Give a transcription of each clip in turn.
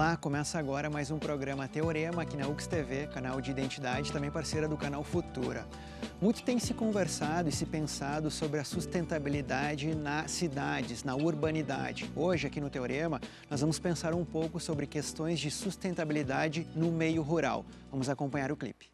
Olá, começa agora mais um programa Teorema aqui na UX TV, canal de identidade, também parceira do canal Futura. Muito tem se conversado e se pensado sobre a sustentabilidade nas cidades, na urbanidade. Hoje, aqui no Teorema, nós vamos pensar um pouco sobre questões de sustentabilidade no meio rural. Vamos acompanhar o clipe.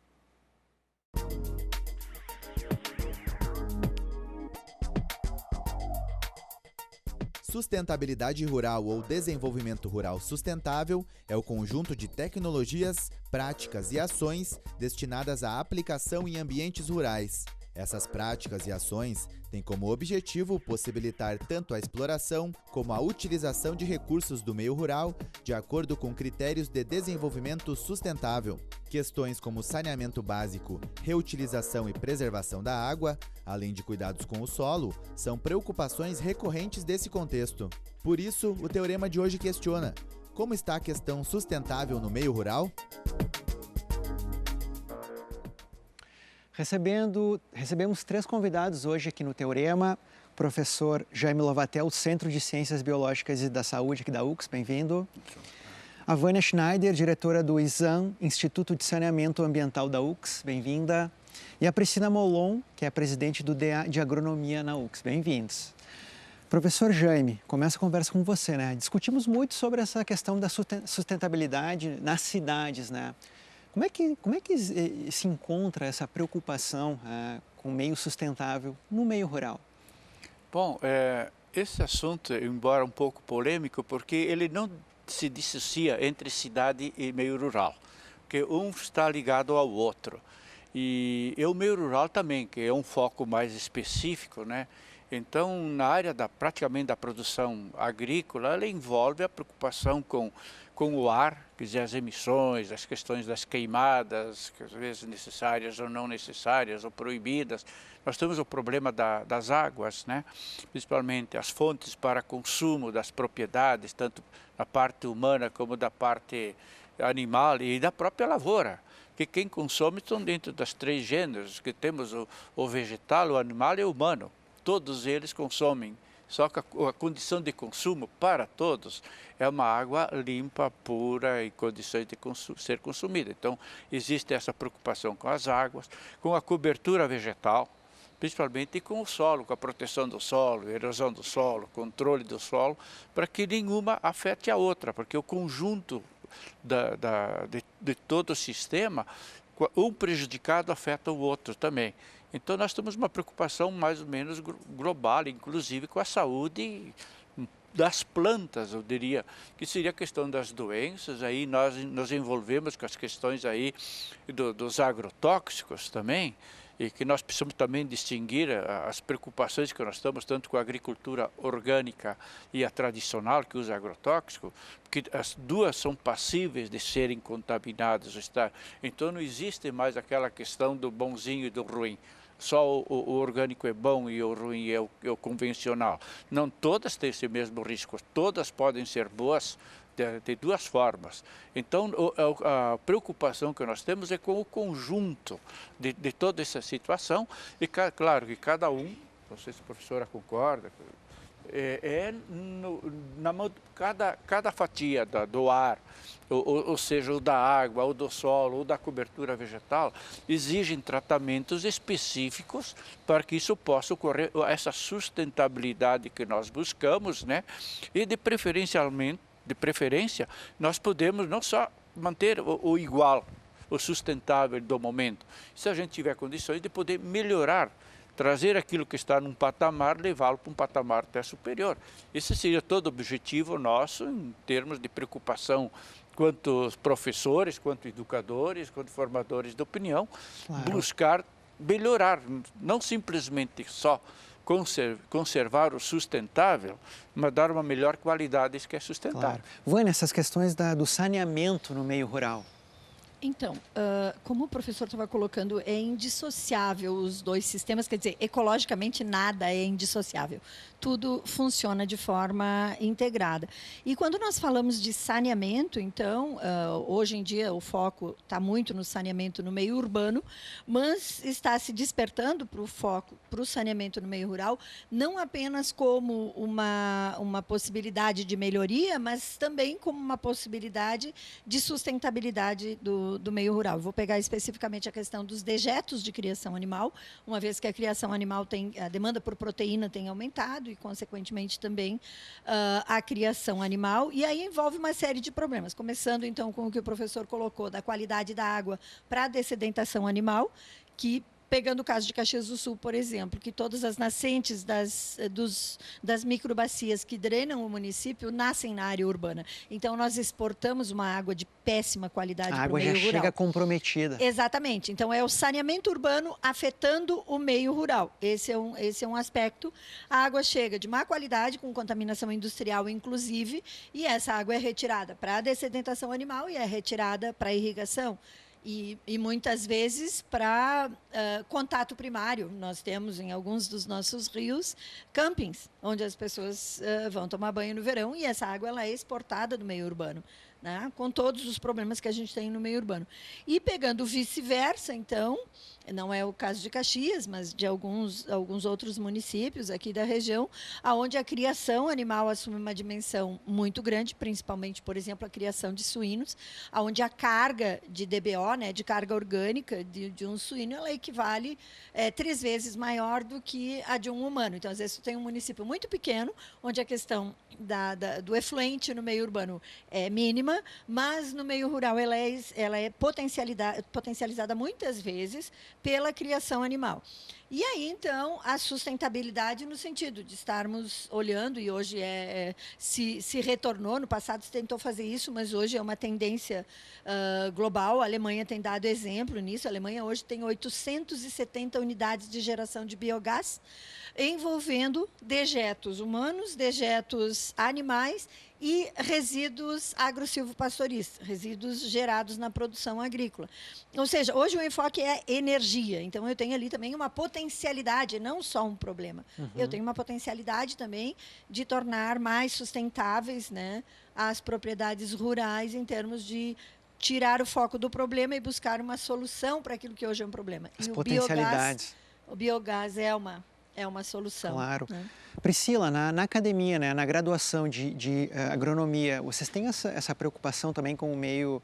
Sustentabilidade rural ou desenvolvimento rural sustentável é o conjunto de tecnologias, práticas e ações destinadas à aplicação em ambientes rurais. Essas práticas e ações têm como objetivo possibilitar tanto a exploração como a utilização de recursos do meio rural de acordo com critérios de desenvolvimento sustentável. Questões como saneamento básico, reutilização e preservação da água, além de cuidados com o solo, são preocupações recorrentes desse contexto. Por isso, o teorema de hoje questiona: como está a questão sustentável no meio rural? Recebemos três convidados hoje aqui no Teorema. Professor Jaime Lovatel, Centro de Ciências Biológicas e da Saúde aqui da UX, bem-vindo. A Vânia Schneider, diretora do ISAM, Instituto de Saneamento Ambiental da UX, bem-vinda. E a Priscila Molon, que é presidente do DA de Agronomia na UX, bem-vindos. Professor Jaime, começa a conversa com você, né? Discutimos muito sobre essa questão da sustentabilidade nas cidades, né? Como é que se encontra essa preocupação com o meio sustentável no meio rural? Bom, esse assunto, embora um pouco polêmico, porque ele não se dissocia entre cidade e meio rural, porque um está ligado ao outro. E o meio rural também, que é um foco mais específico, né? Então, na área praticamente da produção agrícola, ela envolve a preocupação com o ar, quer dizer, as emissões, as questões das queimadas, que às vezes necessárias ou não necessárias, ou proibidas. Nós temos o problema das águas, né? Principalmente as fontes para consumo das propriedades, tanto da parte humana como da parte animal e da própria lavoura. Que quem consome estão dentro das três gêneros, que temos o vegetal, o animal e o humano. Todos eles consomem, só que a condição de consumo para todos é uma água limpa, pura e condições de ser consumida. Então, existe essa preocupação com as águas, com a cobertura vegetal, principalmente com o solo, com a proteção do solo, erosão do solo, controle do solo, para que nenhuma afete a outra, porque o conjunto de todo o sistema, um prejudicado afeta o outro também. Então nós temos uma preocupação mais ou menos global, inclusive com a saúde das plantas, eu diria, que seria a questão das doenças. Aí nós nos envolvemos com as questões aí dos agrotóxicos também, e que nós precisamos também distinguir as preocupações que nós estamos tanto com a agricultura orgânica e a tradicional que usa agrotóxico, porque as duas são passíveis de serem contaminadas. Então não existe mais aquela questão do bonzinho e do ruim. Só o orgânico é bom e o ruim é o convencional. Não todas têm esse mesmo risco, todas podem ser boas de duas formas. Então, a preocupação que nós temos é com o conjunto de toda essa situação e, claro, que cada um, não sei se a professora concorda, cada fatia do ar, ou seja, o da água, ou do solo, ou da cobertura vegetal, exigem tratamentos específicos para que isso possa ocorrer, essa sustentabilidade que nós buscamos, né? E de preferência, nós podemos não só manter o igual, o sustentável do momento, se a gente tiver condições de poder melhorar, trazer aquilo que está num patamar, levá-lo para um patamar até superior. Esse seria todo o objetivo nosso em termos de preocupação quanto professores, quanto educadores, quanto formadores de opinião, claro, buscar melhorar, não simplesmente só conservar o sustentável, mas dar uma melhor qualidade que é sustentável. Claro. Vânia, essas questões do saneamento no meio rural. Então, como o professor estava colocando, é indissociável os dois sistemas, quer dizer, ecologicamente nada é indissociável. Tudo funciona de forma integrada. E quando nós falamos de saneamento, então, hoje em dia o foco está muito no saneamento no meio urbano, mas está se despertando para o foco, para o saneamento no meio rural, não apenas como uma possibilidade de melhoria, mas também como uma possibilidade de sustentabilidade do meio rural. Eu vou pegar especificamente a questão dos dejetos de criação animal, uma vez que a criação animal a demanda por proteína tem aumentado e, consequentemente, também a criação animal. E aí envolve uma série de problemas, começando, então, com o que o professor colocou, da qualidade da água para a dessedentação animal, que, pegando o caso de Caxias do Sul, por exemplo, que todas as nascentes das microbacias que drenam o município nascem na área urbana. Então, nós exportamos uma água de péssima qualidade para o meio rural. A água já chega comprometida. Exatamente. Então, é o saneamento urbano afetando o meio rural. Esse é um aspecto. A água chega de má qualidade, com contaminação industrial, inclusive, e essa água é retirada para a dessedentação animal e é retirada para a irrigação. E muitas vezes para contato primário. Nós temos em alguns dos nossos rios campings, onde as pessoas vão tomar banho no verão e essa água ela é exportada do meio urbano, né? Com todos os problemas que a gente tem no meio urbano. E pegando vice-versa, então, não é o caso de Caxias, mas de alguns outros municípios aqui da região, onde a criação animal assume uma dimensão muito grande, principalmente, por exemplo, a criação de suínos, onde a carga de DBO, né, de carga orgânica de um suíno, ela equivale 3 vezes maior do que a de um humano. Então, às vezes, tem um município muito pequeno, onde a questão do efluente no meio urbano é mínima, mas no meio rural ela é potencializada muitas vezes pela criação animal. E aí, então, a sustentabilidade no sentido de estarmos olhando, e hoje se retornou, no passado se tentou fazer isso, mas hoje é uma tendência global. A Alemanha tem dado exemplo nisso. A Alemanha hoje tem 870 unidades de geração de biogás, envolvendo dejetos humanos, dejetos animais e resíduos agro-silvopastoristas, resíduos gerados na produção agrícola. Ou seja, hoje o enfoque é energia. Então, eu tenho ali também uma potencialidade, não só um problema. Uhum. Eu tenho uma potencialidade também de tornar mais sustentáveis, né, as propriedades rurais em termos de tirar o foco do problema e buscar uma solução para aquilo que hoje é um problema. As potencialidades. O biogás é uma solução. Claro. Né? Priscila, na academia, né, na graduação de agronomia, vocês têm essa preocupação também com o meio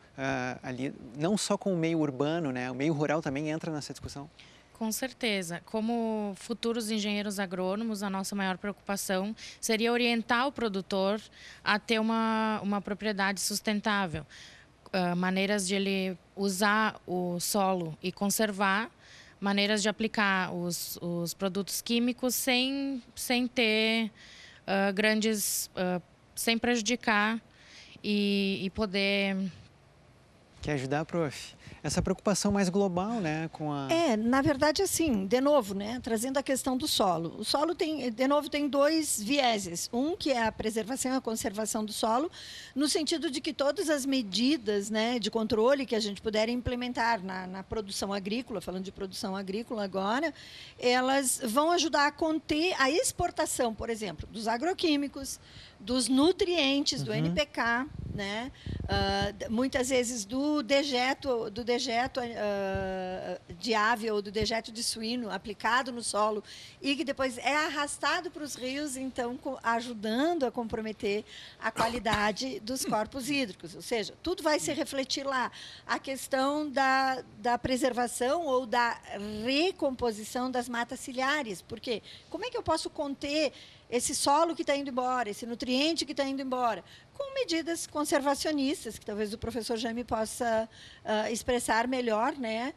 ali, não só com o meio urbano, né? O meio rural também entra nessa discussão? Com certeza. Como futuros engenheiros agrônomos, a nossa maior preocupação seria orientar o produtor a ter uma propriedade sustentável. Maneiras de ele usar o solo e conservar, maneiras de aplicar os produtos químicos sem ter sem prejudicar e poder... Quer ajudar, prof? Essa preocupação mais global, né, com a... Na verdade, assim, de novo, né, trazendo a questão do solo. O solo tem 2 vieses. Um que é a preservação e a conservação do solo, no sentido de que todas as medidas, né, de controle que a gente puder implementar na produção agrícola, falando de produção agrícola agora, elas vão ajudar a conter a exportação, por exemplo, dos agroquímicos, dos nutrientes, do NPK, né? Muitas vezes do dejeto de ave ou do dejeto de suíno aplicado no solo e que depois é arrastado para os rios, então ajudando a comprometer a qualidade dos corpos hídricos. Ou seja, tudo vai se refletir lá. A questão da preservação ou da recomposição das matas ciliares. Por quê? Como é que eu posso conter esse solo que está indo embora, esse nutriente que está indo embora, com medidas conservacionistas, que talvez o professor Jaime possa expressar melhor, né?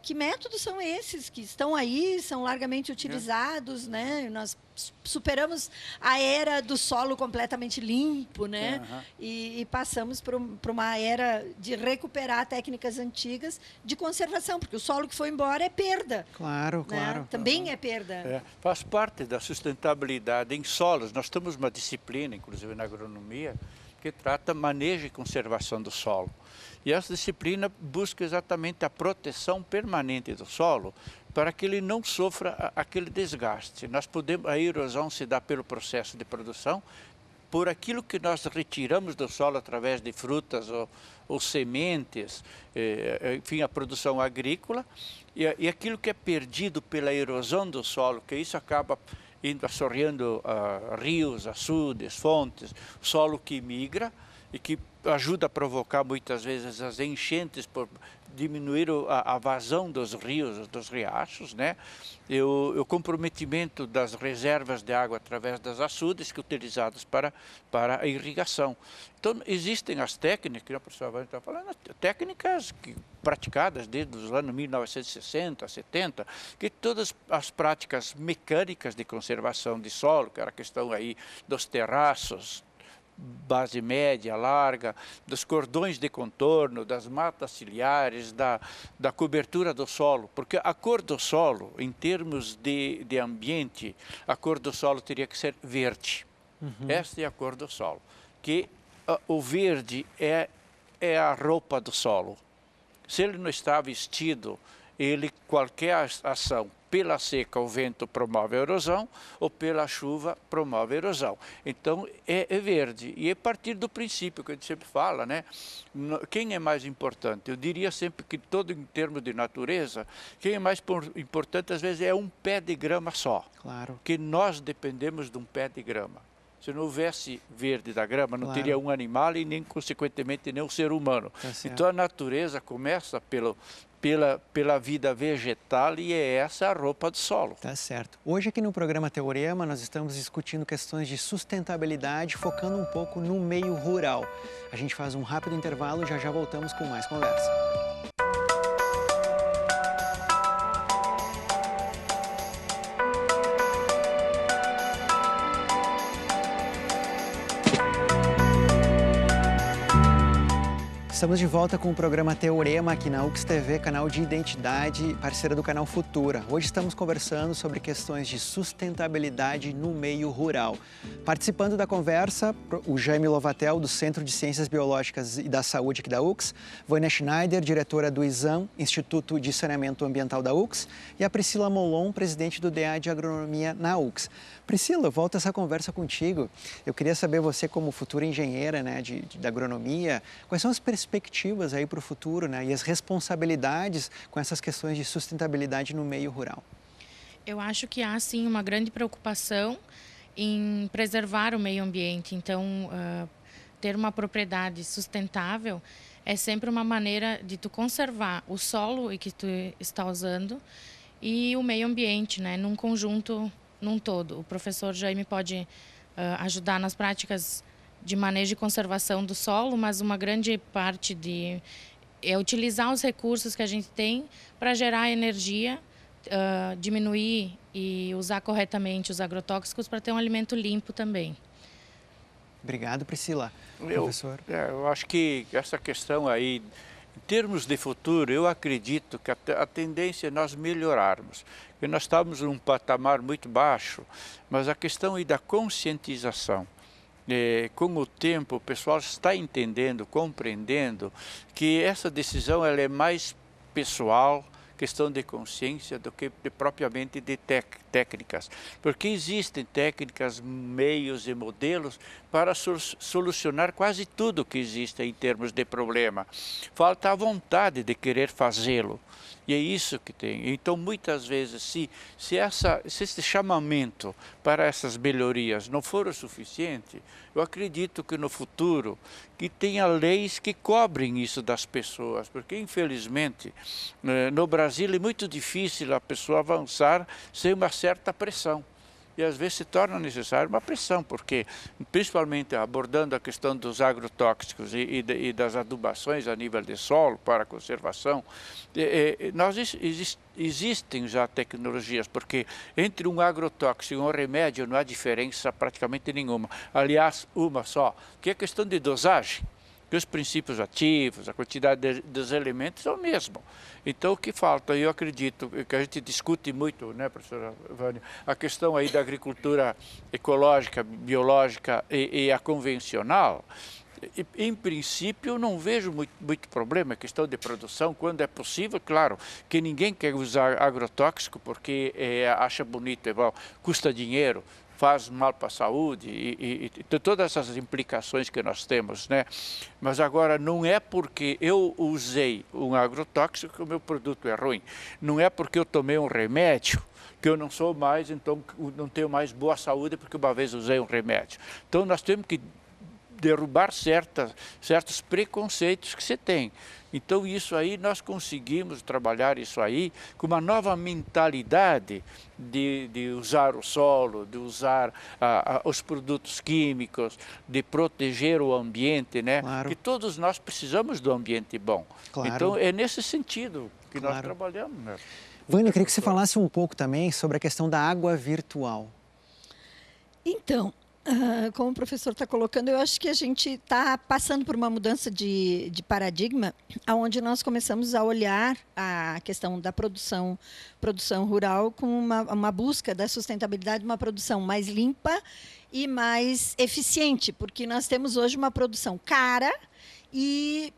Que métodos são esses que estão aí, são largamente utilizados, né? Nós superamos a era do solo completamente limpo, né? E passamos por uma era de recuperar técnicas antigas de conservação, porque o solo que foi embora é perda. Claro, né? claro. Também é perda. Faz parte da sustentabilidade em solos. Nós temos uma disciplina, inclusive na agronomia, que trata manejo e conservação do solo. E essa disciplina busca exatamente a proteção permanente do solo para que ele não sofra aquele desgaste. A erosão se dá pelo processo de produção, por aquilo que nós retiramos do solo através de frutas ou sementes, enfim, a produção agrícola, e aquilo que é perdido pela erosão do solo, que isso acaba assoreando rios, açudes, fontes, solo que migra e que ajuda a provocar muitas vezes as enchentes por diminuir a vazão dos rios, dos riachos, né? O comprometimento das reservas de água através das açudes que utilizadas para a irrigação. Então, existem as técnicas, que a professora Vânia está falando, técnicas praticadas desde os anos 1960, 70, que todas as práticas mecânicas de conservação de solo, que era a questão aí dos terraços, base média, larga, dos cordões de contorno, das matas ciliares, da cobertura do solo, porque a cor do solo, em termos de ambiente, a cor do solo teria que ser verde. Esta é a cor do solo, que o verde é a roupa do solo. Se ele não está vestido, qualquer ação pela seca o vento promove a erosão ou pela chuva promove a erosão. Então é verde. E é a partir do princípio que a gente sempre fala, né? Quem é mais importante? Eu diria sempre que em termos de natureza, quem é mais importante às vezes é um pé de grama só. Claro. Que nós dependemos de um pé de grama. Se não houvesse verde da grama, não teria um animal e nem, consequentemente, nem um ser humano. Então a natureza começa pela vida vegetal e é essa a roupa do solo. Tá certo. Hoje aqui no programa Teorema nós estamos discutindo questões de sustentabilidade, focando um pouco no meio rural. A gente faz um rápido intervalo e já voltamos com mais conversa. Estamos de volta com o programa Teorema aqui na UX TV, canal de identidade, parceira do canal Futura. Hoje estamos conversando sobre questões de sustentabilidade no meio rural. Participando da conversa, o Jaime Lovatel, do Centro de Ciências Biológicas e da Saúde aqui da UX, Vânia Schneider, diretora do ISAM, Instituto de Saneamento Ambiental da UX, e a Priscila Molon, presidente do DA de Agronomia na UX. Priscila, volto essa conversa contigo. Eu queria saber, você como futura engenheira, né, da agronomia, quais são as perspectivas aí para o futuro, né, e as responsabilidades com essas questões de sustentabilidade no meio rural? Eu acho que há, sim, uma grande preocupação em preservar o meio ambiente. Então, ter uma propriedade sustentável é sempre uma maneira de tu conservar o solo que tu está usando e o meio ambiente, né, num conjunto, num todo. O professor Jaime pode ajudar nas práticas de manejo e conservação do solo, mas uma grande parte é utilizar os recursos que a gente tem para gerar energia, diminuir e usar corretamente os agrotóxicos para ter um alimento limpo também. Obrigado, Priscila. Professor? Eu acho que essa questão aí, em termos de futuro, eu acredito que a tendência é nós melhorarmos. Porque nós estamos num patamar muito baixo, mas a questão aí da conscientização. Com o tempo, o pessoal está entendendo, compreendendo que essa decisão ela é mais pessoal, questão de consciência, do que propriamente de técnicas. Porque existem técnicas, meios e modelos para solucionar quase tudo que existe em termos de problema. Falta a vontade de querer fazê-lo. E é isso que tem. Então, muitas vezes, se esse chamamento para essas melhorias não for o suficiente, eu acredito que no futuro que tenha leis que cobrem isso das pessoas, porque infelizmente no Brasil é muito difícil a pessoa avançar sem uma certa pressão. E às vezes se torna necessária uma pressão, porque principalmente abordando a questão dos agrotóxicos e das adubações a nível de solo para a conservação, existem já tecnologias, porque entre um agrotóxico e um remédio não há diferença praticamente nenhuma. Aliás, uma só, que é a questão de dosagem. Que os princípios ativos, a quantidade dos elementos são o mesmo. Então, o que falta, eu acredito, que a gente discute muito, né, professora Vânia, a questão aí da agricultura ecológica, biológica e a convencional, Em princípio, eu não vejo muito problema, questão de produção, quando é possível, claro, que ninguém quer usar agrotóxico porque acha bonito, custa dinheiro, faz mal para a saúde e todas essas implicações que nós temos, né? Mas agora não é porque eu usei um agrotóxico que o meu produto é ruim, não é porque eu tomei um remédio que eu não sou mais, então não tenho mais boa saúde porque uma vez usei um remédio. Então nós temos que derrubar certos preconceitos que se tem. Então isso aí, nós conseguimos trabalhar isso aí com uma nova mentalidade de usar o solo, de usar os produtos químicos, de proteger o ambiente, né? Claro. Que todos nós precisamos do ambiente bom. Claro. Então é nesse sentido que Claro. nós trabalhamos, né? Vânia, eu queria que você falasse um pouco também sobre a questão da água virtual. Então, como o professor está colocando, eu acho que a gente está passando por uma mudança de paradigma, onde nós começamos a olhar a questão da produção rural com uma busca da sustentabilidade, uma produção mais limpa e mais eficiente, porque nós temos hoje uma produção cara e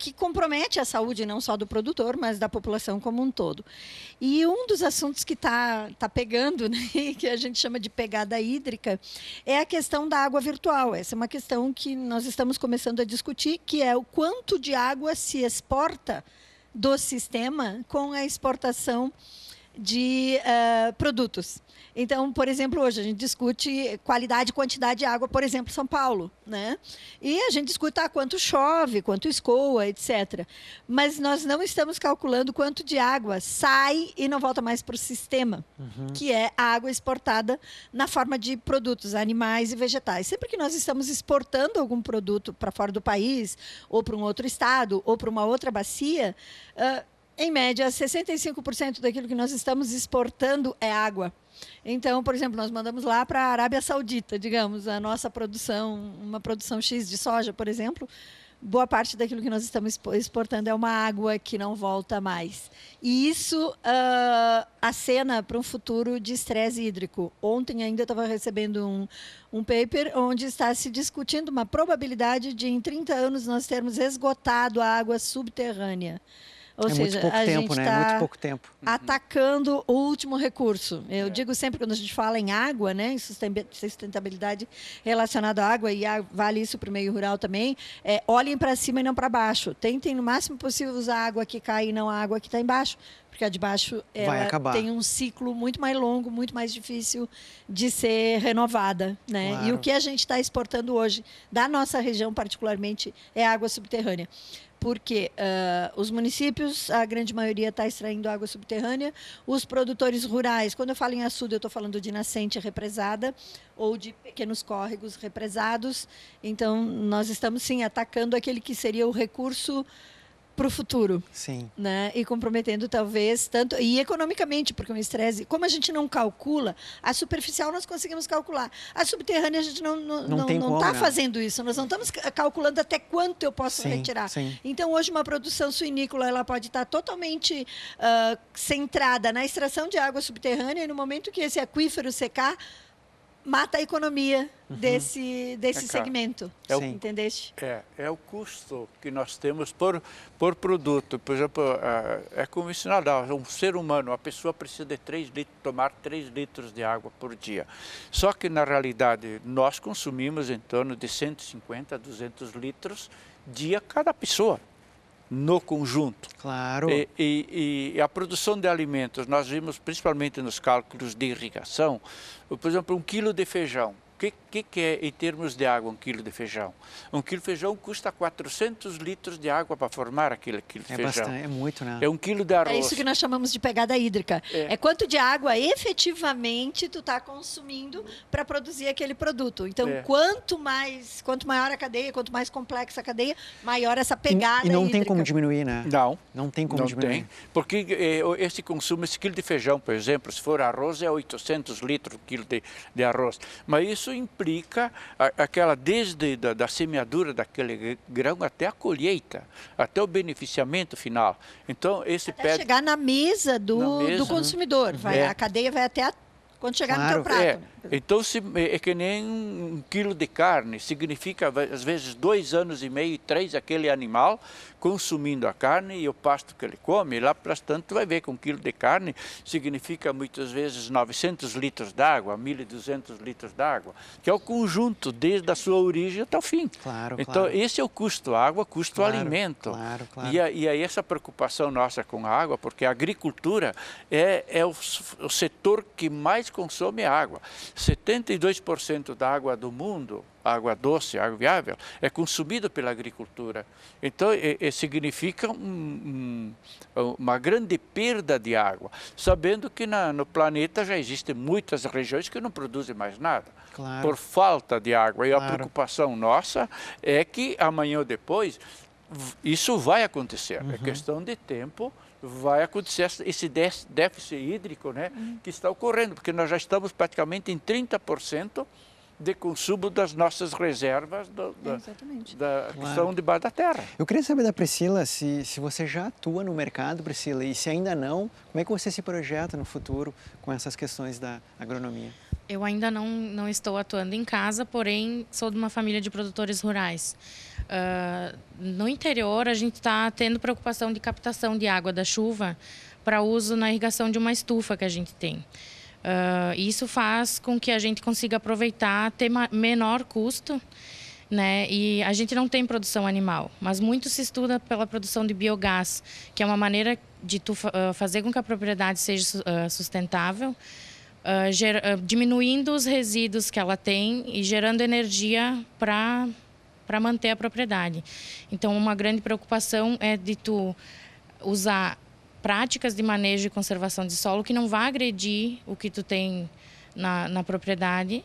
que compromete a saúde não só do produtor, mas da população como um todo. E um dos assuntos que está pegando, né, que a gente chama de pegada hídrica, é a questão da água virtual. Essa é uma questão que nós estamos começando a discutir, que é o quanto de água se exporta do sistema com a exportação de produtos. Então, por exemplo, hoje a gente discute qualidade e quantidade de água, por exemplo, São Paulo, né? E a gente discute quanto chove, quanto escoa, etc. Mas nós não estamos calculando quanto de água sai e não volta mais para o sistema, que é a água exportada na forma de produtos animais e vegetais. Sempre que nós estamos exportando algum produto para fora do país, ou para um outro estado, ou para uma outra bacia, em média, 65% daquilo que nós estamos exportando é água. Então, por exemplo, nós mandamos lá para a Arábia Saudita, digamos, a nossa produção, uma produção X de soja, por exemplo, boa parte daquilo que nós estamos exportando é uma água que não volta mais. E isso acena para um futuro de estresse hídrico. Ontem ainda estava recebendo um paper onde está se discutindo uma probabilidade de, em 30 anos, nós termos esgotado a água subterrânea. Ou seja, muito pouco a tempo, gente né? está Muito pouco tempo. atacando o último recurso. Eu digo sempre, quando a gente fala em água, né, em sustentabilidade relacionada à água, e vale isso para o meio rural também, olhem para cima e não para baixo. Tentem, no máximo possível, usar a água que cai e não a água que está embaixo, porque a de baixo ela tem um ciclo muito mais longo, muito mais difícil de ser renovada, né? Claro. E o que a gente está exportando hoje, da nossa região particularmente, é água subterrânea. Porque os municípios, a grande maioria está extraindo água subterrânea. Os produtores rurais, quando eu falo em açude, eu estou falando de nascente represada ou de pequenos córregos represados. Então, nós estamos, sim, atacando aquele que seria o recurso para o futuro. Sim. Né? E comprometendo, talvez, tanto... E economicamente, porque um estresse... Como a gente não calcula, a superficial nós conseguimos calcular. A subterrânea, a gente não está fazendo isso. Nós não estamos calculando até quanto eu posso retirar. Sim. Então, hoje, uma produção suinícola ela pode estar totalmente centrada na extração de água subterrânea, e no momento que esse aquífero secar, mata a economia desse segmento. Entendeste? É o custo que nós temos por produto. Por exemplo, é como ensinado, um ser humano, a pessoa precisa de tomar 3 litros de água por dia. Só que, na realidade, nós consumimos em torno de 150 a 200 litros dia cada pessoa, no conjunto. Claro. E a produção de alimentos, nós vimos principalmente nos cálculos de irrigação, por exemplo, 1 quilo de feijão. O que é, em termos de água, 1 quilo de feijão? 1 quilo de feijão custa 400 litros de água para formar aquele quilo de feijão. Bastante, é muito, né? É 1 quilo de arroz. É isso que nós chamamos de pegada hídrica. É quanto de água efetivamente tu está consumindo para produzir aquele produto. Então, quanto maior a cadeia, quanto mais complexa a cadeia, maior essa pegada hídrica. E não tem como diminuir, né? Não tem como diminuir. Tem, porque esse quilo de feijão, por exemplo, se for arroz, é 800 litros o quilo de arroz. Mas isso implica aquela desde da semeadura daquele grão até a colheita, até o beneficiamento final. Então, até chegar na mesa do consumidor. A cadeia vai até Quando chegar no Claro. teu prato. Então, é que nem um quilo de carne, significa às vezes 2 anos e meio, 3, aquele animal consumindo a carne e o pasto que ele come. Lá para tanto vai ver que 1 quilo de carne significa muitas vezes 900 litros d'água, 1.200 litros d'água, que é o conjunto desde a sua origem até o fim. Claro, Então, claro. esse é o custo água, custo Claro, alimento. claro, claro. E aí essa preocupação nossa com a água, porque a agricultura é o setor que mais consome água. 72% da água do mundo, água doce, água viável, é consumida pela agricultura. Então, significa uma grande perda de água, sabendo que no planeta já existem muitas regiões que não produzem mais nada, Claro. por falta de água. E Claro. a preocupação nossa é que amanhã ou depois isso vai acontecer. É questão de tempo. Vai acontecer esse déficit hídrico, né, que está ocorrendo, porque nós já estamos praticamente em 30% de consumo das nossas reservas Exatamente. que estão debaixo da terra. Eu queria saber da Priscila se você já atua no mercado, Priscila, e se ainda não, como é que você se projeta no futuro com essas questões da agronomia? Eu ainda não estou atuando em casa, porém sou de uma família de produtores rurais. No interior, a gente está tendo preocupação de captação de água da chuva para uso na irrigação de uma estufa que a gente tem. Isso faz com que a gente consiga aproveitar, ter menor custo, né? E a gente não tem produção animal, mas muito se estuda pela produção de biogás, que é uma maneira de fazer com que a propriedade seja sustentável, diminuindo os resíduos que ela tem e gerando energia para manter a propriedade. Então, uma grande preocupação é de tu usar práticas de manejo e conservação de solo que não vá agredir o que tu tem na propriedade,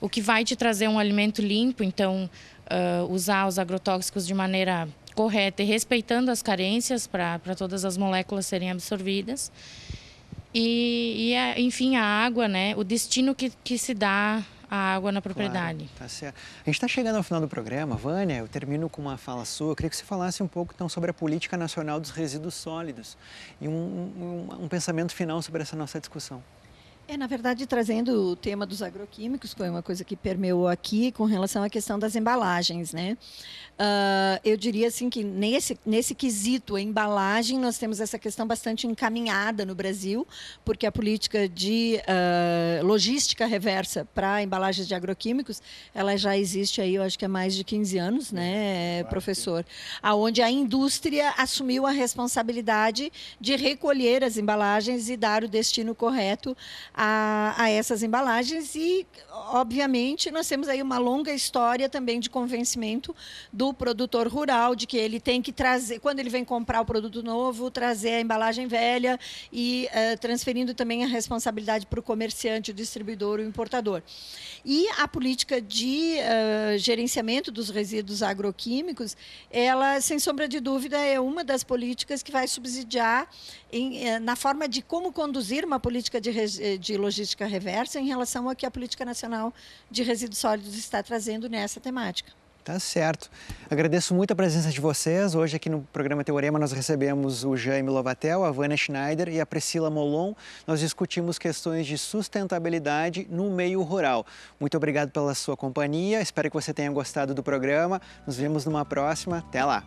o que vai te trazer um alimento limpo. Então, usar os agrotóxicos de maneira correta e respeitando as carências para todas as moléculas serem absorvidas. Enfim, a água, né? O destino que se dá a água na propriedade. Claro, tá certo. A gente está chegando ao final do programa, Vânia, eu termino com uma fala sua. Eu queria que você falasse um pouco então sobre a Política Nacional dos Resíduos Sólidos e um pensamento final sobre essa nossa discussão. Na verdade, trazendo o tema dos agroquímicos, foi uma coisa que permeou aqui com relação à questão das embalagens, né? Eu diria assim que nesse quesito, a embalagem, nós temos essa questão bastante encaminhada no Brasil, porque a política de logística reversa para embalagens de agroquímicos, ela já existe aí, eu acho que há mais de 15 anos, né, professor? Aonde a indústria assumiu a responsabilidade de recolher as embalagens e dar o destino correto a essas embalagens e, obviamente, nós temos aí uma longa história também de convencimento do produtor rural de que ele tem que trazer, quando ele vem comprar o produto novo, trazer a embalagem velha e transferindo também a responsabilidade para o comerciante, o distribuidor, o importador. E a política de gerenciamento dos resíduos agroquímicos, ela, sem sombra de dúvida, é uma das políticas que vai subsidiar na forma de como conduzir uma política de logística reversa em relação ao que a Política Nacional de Resíduos Sólidos está trazendo nessa temática. Tá certo. Agradeço muito a presença de vocês. Hoje aqui no programa Teorema nós recebemos o Jaime Lovatel, a Vânia Schneider e a Priscila Molon. Nós discutimos questões de sustentabilidade no meio rural. Muito obrigado pela sua companhia. Espero que você tenha gostado do programa. Nos vemos numa próxima. Até lá.